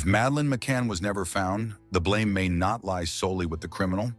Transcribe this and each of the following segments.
If Madeleine McCann was never found, the blame may not lie solely with the criminal.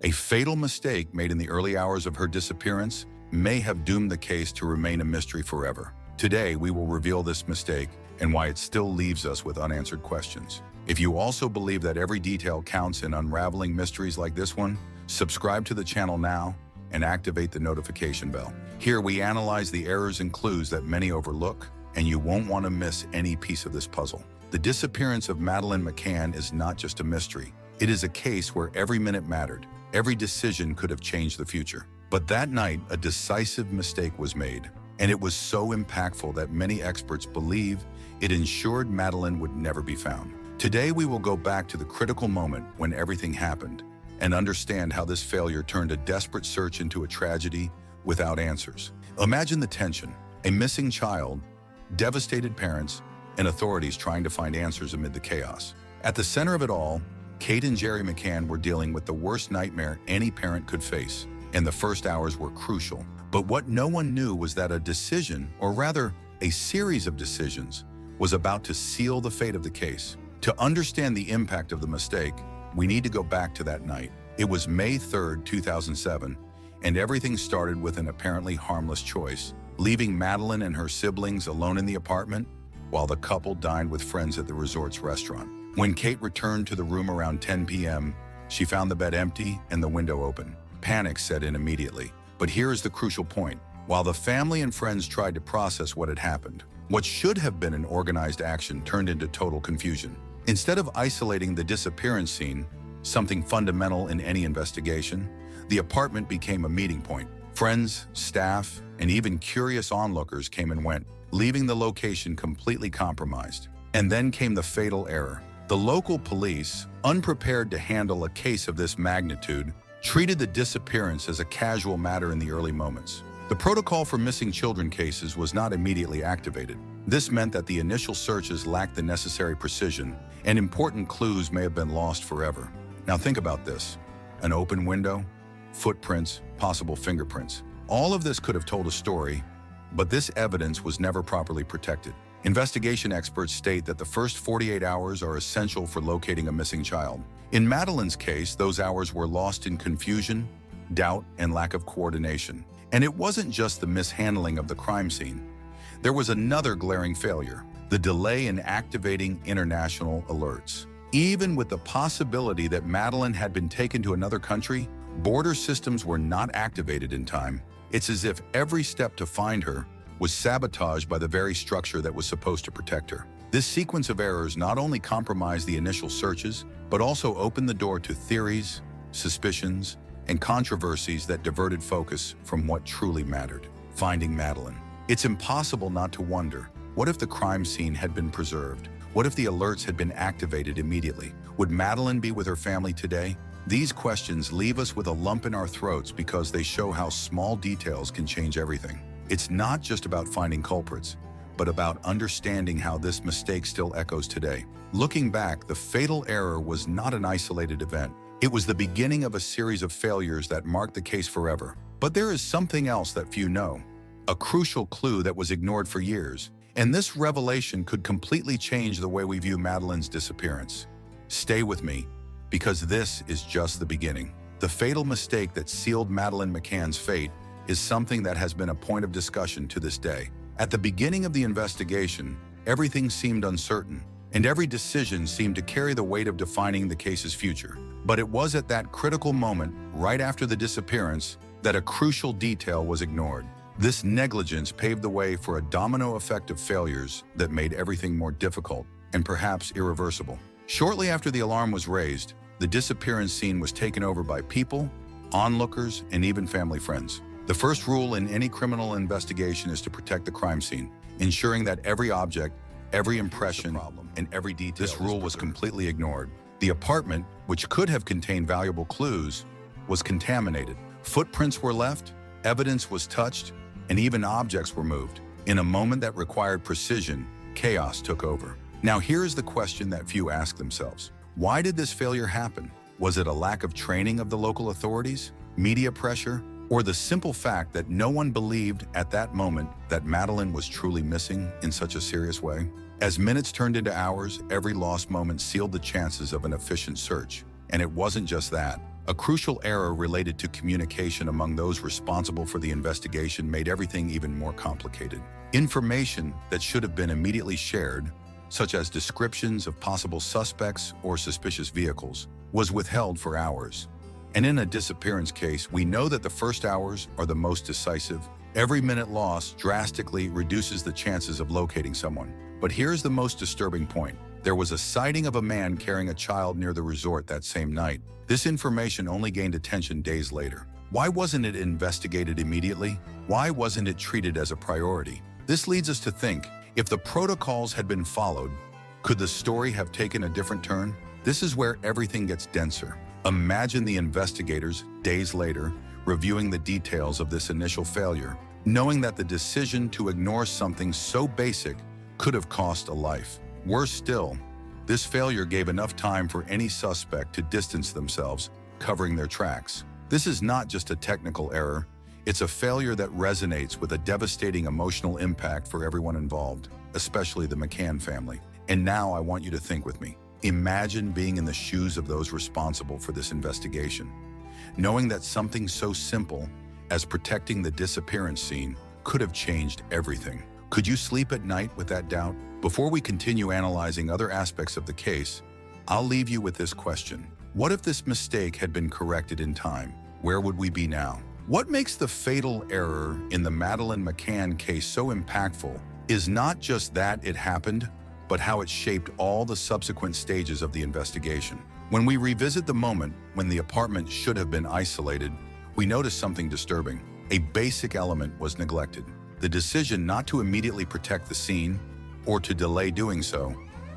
A fatal mistake made in the early hours of her disappearance may have doomed the case to remain a mystery forever. Today, we will reveal this mistake and why it still leaves us with unanswered questions. If you also believe that every detail counts in unraveling mysteries like this one, subscribe to the channel now and activate the notification bell. Here we analyze the errors and clues that many overlook, and you won't want to miss any piece of this puzzle. The disappearance of Madeleine McCann is not just a mystery. It is a case where every minute mattered. Every decision could have changed the future. But that night, a decisive mistake was made, and it was so impactful that many experts believe it ensured Madeleine would never be found. Today, we will go back to the critical moment when everything happened and understand how this failure turned a desperate search into a tragedy without answers. Imagine the tension: a missing child, devastated parents, and authorities trying to find answers amid the chaos. At the center of it all, Kate and Jerry McCann were dealing with the worst nightmare any parent could face, and the first hours were crucial. But what no one knew was that a decision, or rather, a series of decisions, was about to seal the fate of the case. To understand the impact of the mistake, we need to go back to that night. It was May 3rd, 2007, and everything started with an apparently harmless choice: leaving Madeleine and her siblings alone in the apartment while the couple dined with friends at the resort's restaurant. When Kate returned to the room around 10 p.m., she found the bed empty and the window open. Panic set in immediately. But here is the crucial point. While the family and friends tried to process what had happened, what should have been an organized action turned into total confusion. Instead of isolating the disappearance scene, something fundamental in any investigation, the apartment became a meeting point. Friends, staff, and even curious onlookers came and went, leaving the location completely compromised. And then came the fatal error. The local police, unprepared to handle a case of this magnitude, treated the disappearance as a casual matter in the early moments. The protocol for missing children cases was not immediately activated. This meant that the initial searches lacked the necessary precision, and important clues may have been lost forever. Now think about this: an open window, footprints, possible fingerprints. All of this could have told a story, but this evidence was never properly protected. Investigation experts state that the first 48 hours are essential for locating a missing child. In Madeleine's case, those hours were lost in confusion, doubt, and lack of coordination. And it wasn't just the mishandling of the crime scene. There was another glaring failure: the delay in activating international alerts. Even with the possibility that Madeleine had been taken to another country, border systems were not activated in time. It's as if every step to find her was sabotaged by the very structure that was supposed to protect her. This sequence of errors not only compromised the initial searches, but also opened the door to theories, suspicions, and controversies that diverted focus from what truly mattered: finding Madeleine. It's impossible not to wonder, what if the crime scene had been preserved? What if the alerts had been activated immediately? Would Madeleine be with her family today? These questions leave us with a lump in our throats because they show how small details can change everything. It's not just about finding culprits, but about understanding how this mistake still echoes today. Looking back, the fatal error was not an isolated event. It was the beginning of a series of failures that marked the case forever. But there is something else that few know: a crucial clue that was ignored for years. And this revelation could completely change the way we view Madeleine's disappearance. Stay with me, because this is just the beginning. The fatal mistake that sealed Madeleine McCann's fate is something that has been a point of discussion to this day. At the beginning of the investigation, everything seemed uncertain, and every decision seemed to carry the weight of defining the case's future. But it was at that critical moment, right after the disappearance, that a crucial detail was ignored. This negligence paved the way for a domino effect of failures that made everything more difficult and perhaps irreversible. Shortly after the alarm was raised, the disappearance scene was taken over by people, onlookers, and even family friends. The first rule in any criminal investigation is to protect the crime scene, ensuring that every object, every impression, and every detail. This rule was completely ignored. The apartment, which could have contained valuable clues, was contaminated. Footprints were left, evidence was touched, and even objects were moved. In a moment that required precision, chaos took over. Now here's the question that few ask themselves: why did this failure happen? Was it a lack of training of the local authorities, media pressure, or the simple fact that no one believed at that moment that Madeleine was truly missing in such a serious way? As minutes turned into hours, every lost moment sealed the chances of an efficient search. And it wasn't just that. A crucial error related to communication among those responsible for the investigation made everything even more complicated. Information that should have been immediately shared, such as descriptions of possible suspects or suspicious vehicles, was withheld for hours. And in a disappearance case, we know that the first hours are the most decisive. Every minute lost drastically reduces the chances of locating someone. But here's the most disturbing point. There was a sighting of a man carrying a child near the resort that same night. This information only gained attention days later. Why wasn't it investigated immediately? Why wasn't it treated as a priority? This leads us to think, if the protocols had been followed, could the story have taken a different turn? This is where everything gets denser. Imagine the investigators, days later, reviewing the details of this initial failure, knowing that the decision to ignore something so basic could have cost a life. Worse still, this failure gave enough time for any suspect to distance themselves, covering their tracks. This is not just a technical error, it's a failure that resonates with a devastating emotional impact for everyone involved, especially the McCann family. And now I want you to think with me. Imagine being in the shoes of those responsible for this investigation, knowing that something so simple as protecting the disappearance scene could have changed everything. Could you sleep at night with that doubt? Before we continue analyzing other aspects of the case, I'll leave you with this question. What if this mistake had been corrected in time? Where would we be now? What makes the fatal error in the Madeleine McCann case so impactful is not just that it happened, but how it shaped all the subsequent stages of the investigation. When we revisit the moment when the apartment should have been isolated, we notice something disturbing. A basic element was neglected. The decision not to immediately protect the scene, or to delay doing so,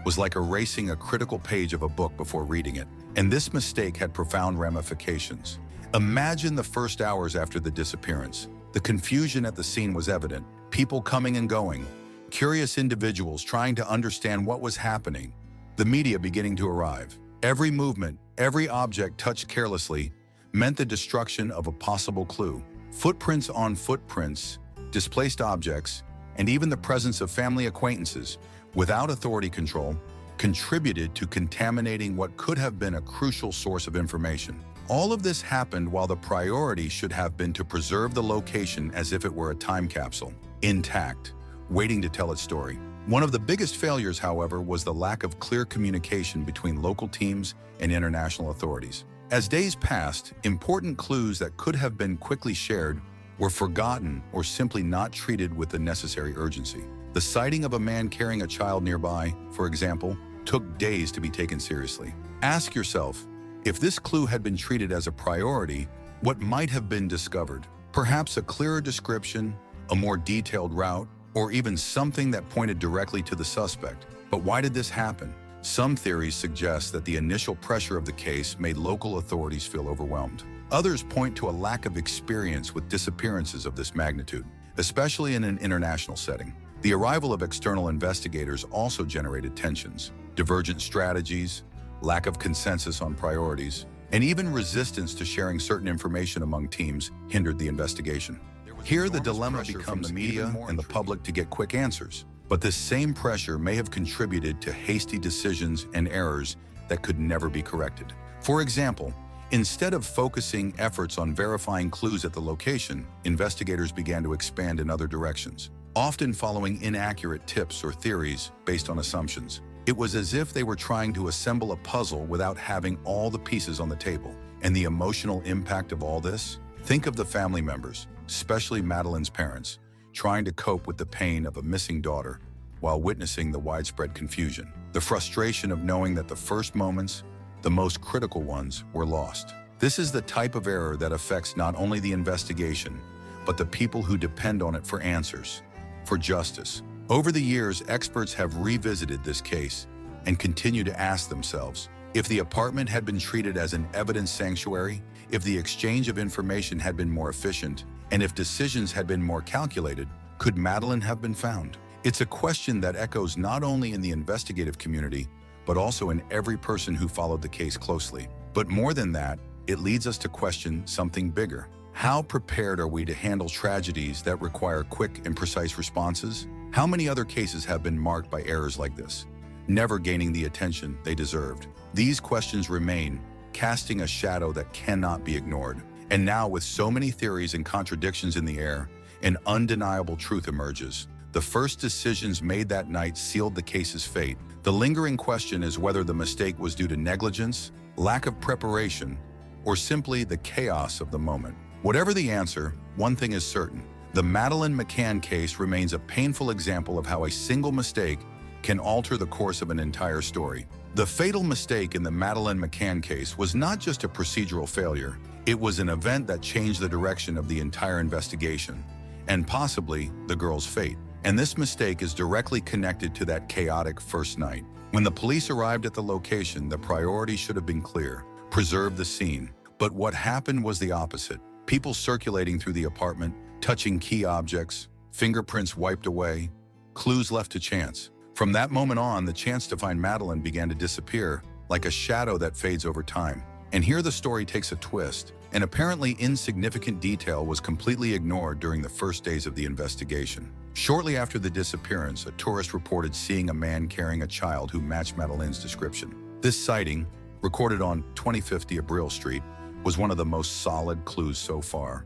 was like erasing a critical page of a book before reading it. And this mistake had profound ramifications. Imagine the first hours after the disappearance. The confusion at the scene was evident. People coming and going, curious individuals trying to understand what was happening, the media beginning to arrive. Every movement, every object touched carelessly meant the destruction of a possible clue. Footprints on footprints, displaced objects, and even the presence of family acquaintances without authority control contributed to contaminating what could have been a crucial source of information. All of this happened while the priority should have been to preserve the location as if it were a time capsule, intact, waiting to tell its story. One of the biggest failures, however, was the lack of clear communication between local teams and international authorities. As days passed, important clues that could have been quickly shared were forgotten or simply not treated with the necessary urgency. The sighting of a man carrying a child nearby, for example, took days to be taken seriously. Ask yourself, if this clue had been treated as a priority, what might have been discovered? Perhaps a clearer description, a more detailed route, or even something that pointed directly to the suspect. But why did this happen? Some theories suggest that the initial pressure of the case made local authorities feel overwhelmed. Others point to a lack of experience with disappearances of this magnitude, especially in an international setting. The arrival of external investigators also generated tensions, divergent strategies, lack of consensus on priorities, and even resistance to sharing certain information among teams hindered the investigation. Here, the dilemma becomes the media and the public to get quick answers. But this same pressure may have contributed to hasty decisions and errors that could never be corrected. For example, instead of focusing efforts on verifying clues at the location, investigators began to expand in other directions, often following inaccurate tips or theories based on assumptions. It was as if they were trying to assemble a puzzle without having all the pieces on the table. And the emotional impact of all this? Think of the family members, especially Madeleine's parents, trying to cope with the pain of a missing daughter while witnessing the widespread confusion. The frustration of knowing that the first moments, the most critical ones, were lost. This is the type of error that affects not only the investigation, but the people who depend on it for answers, for justice. Over the years, experts have revisited this case and continue to ask themselves, if the apartment had been treated as an evidence sanctuary, if the exchange of information had been more efficient, and if decisions had been more calculated, could Madeleine have been found? It's a question that echoes not only in the investigative community, but also in every person who followed the case closely. But more than that, it leads us to question something bigger. How prepared are we to handle tragedies that require quick and precise responses? How many other cases have been marked by errors like this, never gaining the attention they deserved? These questions remain, casting a shadow that cannot be ignored. And now, with so many theories and contradictions in the air, an undeniable truth emerges. The first decisions made that night sealed the case's fate. The lingering question is whether the mistake was due to negligence, lack of preparation, or simply the chaos of the moment. Whatever the answer, one thing is certain. The Madeleine McCann case remains a painful example of how a single mistake can alter the course of an entire story. The fatal mistake in the Madeleine McCann case was not just a procedural failure. It was an event that changed the direction of the entire investigation, and possibly the girl's fate. And this mistake is directly connected to that chaotic first night. When the police arrived at the location, the priority should have been clear: preserve the scene. But what happened was the opposite. People circulating through the apartment, touching key objects, fingerprints wiped away, clues left to chance. From that moment on, the chance to find Madeleine began to disappear, like a shadow that fades over time. And here the story takes a twist. An apparently insignificant detail was completely ignored during the first days of the investigation. Shortly after the disappearance, a tourist reported seeing a man carrying a child who matched Madeleine's description. This sighting, recorded on 2050 Abril Street, was one of the most solid clues so far.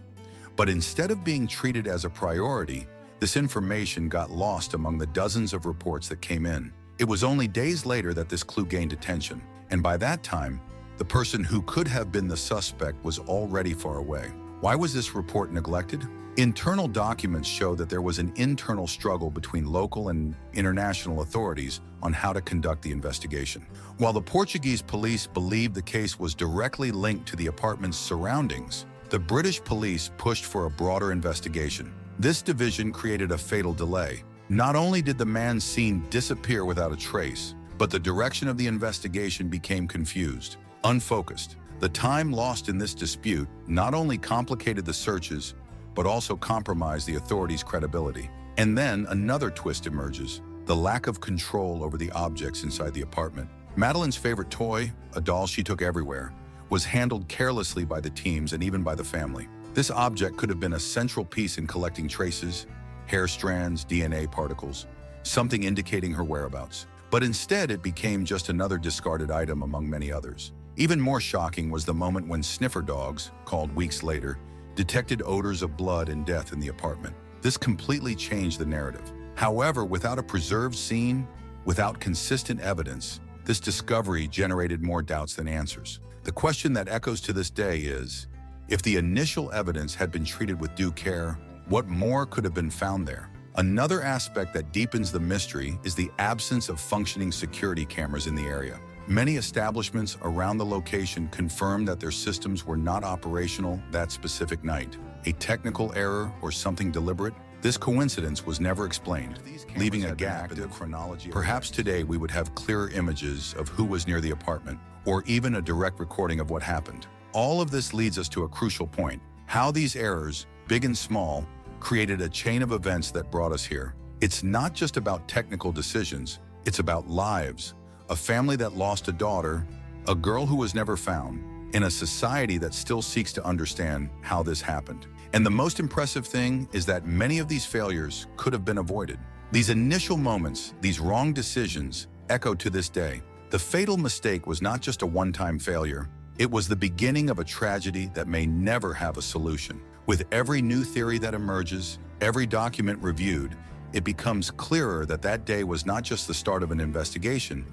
But instead of being treated as a priority, this information got lost among the dozens of reports that came in. It was only days later that this clue gained attention, and by that time, the person who could have been the suspect was already far away. Why was this report neglected? Internal documents show that there was an internal struggle between local and international authorities on how to conduct the investigation. While the Portuguese police believed the case was directly linked to the apartment's surroundings, the British police pushed for a broader investigation. This division created a fatal delay. Not only did the man seen disappear without a trace, but the direction of the investigation became confused, unfocused. The time lost in this dispute not only complicated the searches, but also compromised the authorities' credibility. And then another twist emerges: the lack of control over the objects inside the apartment. Madeleine's favorite toy, a doll she took everywhere, was handled carelessly by the teams and even by the family. This object could have been a central piece in collecting traces, hair strands, DNA particles, something indicating her whereabouts. But instead, it became just another discarded item among many others. Even more shocking was the moment when sniffer dogs, called weeks later, detected odors of blood and death in the apartment. This completely changed the narrative. However, without a preserved scene, without consistent evidence, this discovery generated more doubts than answers. The question that echoes to this day is, if the initial evidence had been treated with due care, what more could have been found there? Another aspect that deepens the mystery is the absence of functioning security cameras in the area. Many establishments around the location confirmed that their systems were not operational that specific night. A technical error or something deliberate? This coincidence was never explained, leaving a gap in the chronology. Perhaps today we would have clearer images of who was near the apartment, or even a direct recording of what happened. All of this leads us to a crucial point: how these errors, big and small, created a chain of events that brought us here. It's not just about technical decisions, it's about lives. A family that lost a daughter, a girl who was never found, in a society that still seeks to understand how this happened. And the most impressive thing is that many of these failures could have been avoided. These initial moments, these wrong decisions, echo to this day. The fatal mistake was not just a one-time failure. It was the beginning of a tragedy that may never have a solution. With every new theory that emerges, every document reviewed, it becomes clearer that that day was not just the start of an investigation,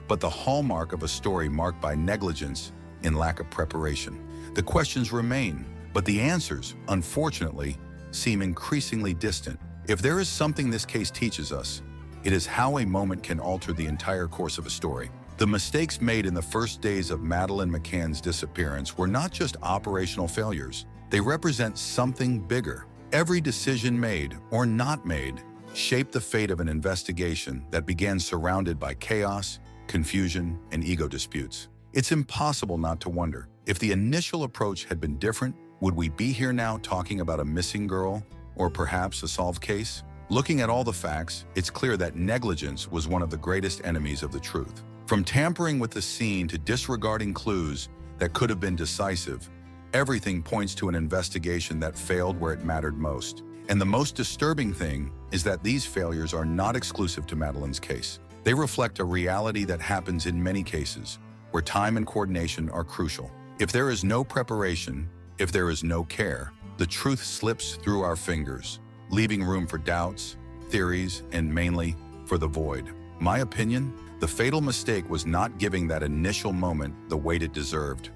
but the hallmark of a story marked by negligence and lack of preparation. The questions remain, but the answers, unfortunately, seem increasingly distant. If there is something this case teaches us, it is how a moment can alter the entire course of a story. The mistakes made in the first days of Madeleine McCann's disappearance were not just operational failures. They represent something bigger. Every decision made or not made shaped the fate of an investigation that began surrounded by chaos, confusion, and ego disputes. It's impossible not to wonder, if the initial approach had been different, would we be here now talking about a missing girl, or perhaps a solved case? Looking at all the facts, it's clear that negligence was one of the greatest enemies of the truth. From tampering with the scene to disregarding clues that could have been decisive, everything points to an investigation that failed where it mattered most. And the most disturbing thing is that these failures are not exclusive to Madeleine's case. They reflect a reality that happens in many cases, where time and coordination are crucial. If there is no preparation, if there is no care, the truth slips through our fingers, leaving room for doubts, theories, and mainly for the void. My opinion, the fatal mistake was not giving that initial moment the weight it deserved.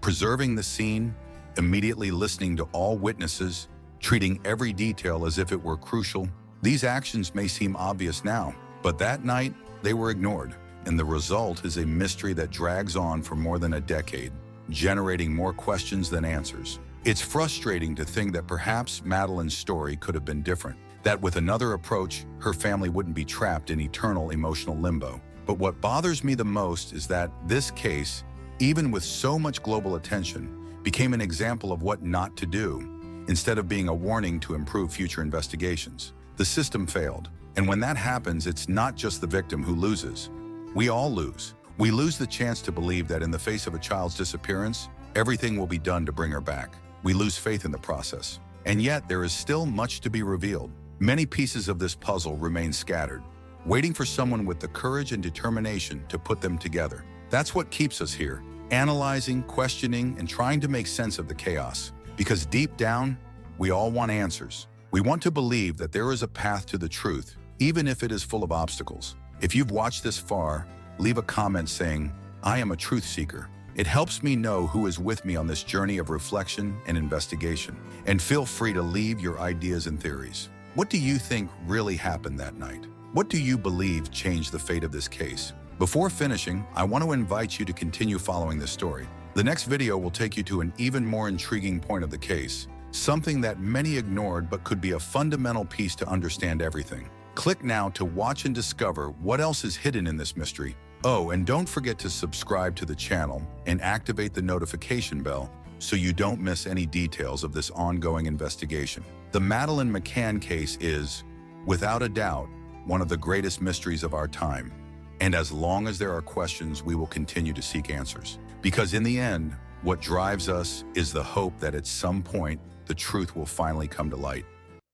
Preserving the scene, immediately listening to all witnesses, treating every detail as if it were crucial. These actions may seem obvious now, but that night they were ignored, and the result is a mystery that drags on for more than a decade, generating more questions than answers. It's frustrating to think that perhaps Madeleine's story could have been different, that with another approach, her family wouldn't be trapped in eternal emotional limbo. But what bothers me the most is that this case, even with so much global attention, became an example of what not to do, instead of being a warning to improve future investigations. The system failed, and when that happens, it's not just the victim who loses. We all lose. We lose the chance to believe that in the face of a child's disappearance, everything will be done to bring her back. We lose faith in the process. And yet, there is still much to be revealed. Many pieces of this puzzle remain scattered, waiting for someone with the courage and determination to put them together. That's what keeps us here, analyzing, questioning, and trying to make sense of the chaos. Because deep down, we all want answers. We want to believe that there is a path to the truth, even if it is full of obstacles. If you've watched this far, leave a comment saying, "I am a truth seeker." It helps me know who is with me on this journey of reflection and investigation. And feel free to leave your ideas and theories. What do you think really happened that night? What do you believe changed the fate of this case? Before finishing, I want to invite you to continue following this story. The next video will take you to an even more intriguing point of the case, something that many ignored but could be a fundamental piece to understand everything. Click now to watch and discover what else is hidden in this mystery. Oh, and don't forget to subscribe to the channel and activate the notification bell so you don't miss any details of this ongoing investigation. The Madeleine McCann case is, without a doubt, one of the greatest mysteries of our time. And as long as there are questions, we will continue to seek answers. Because in the end, what drives us is the hope that at some point, the truth will finally come to light.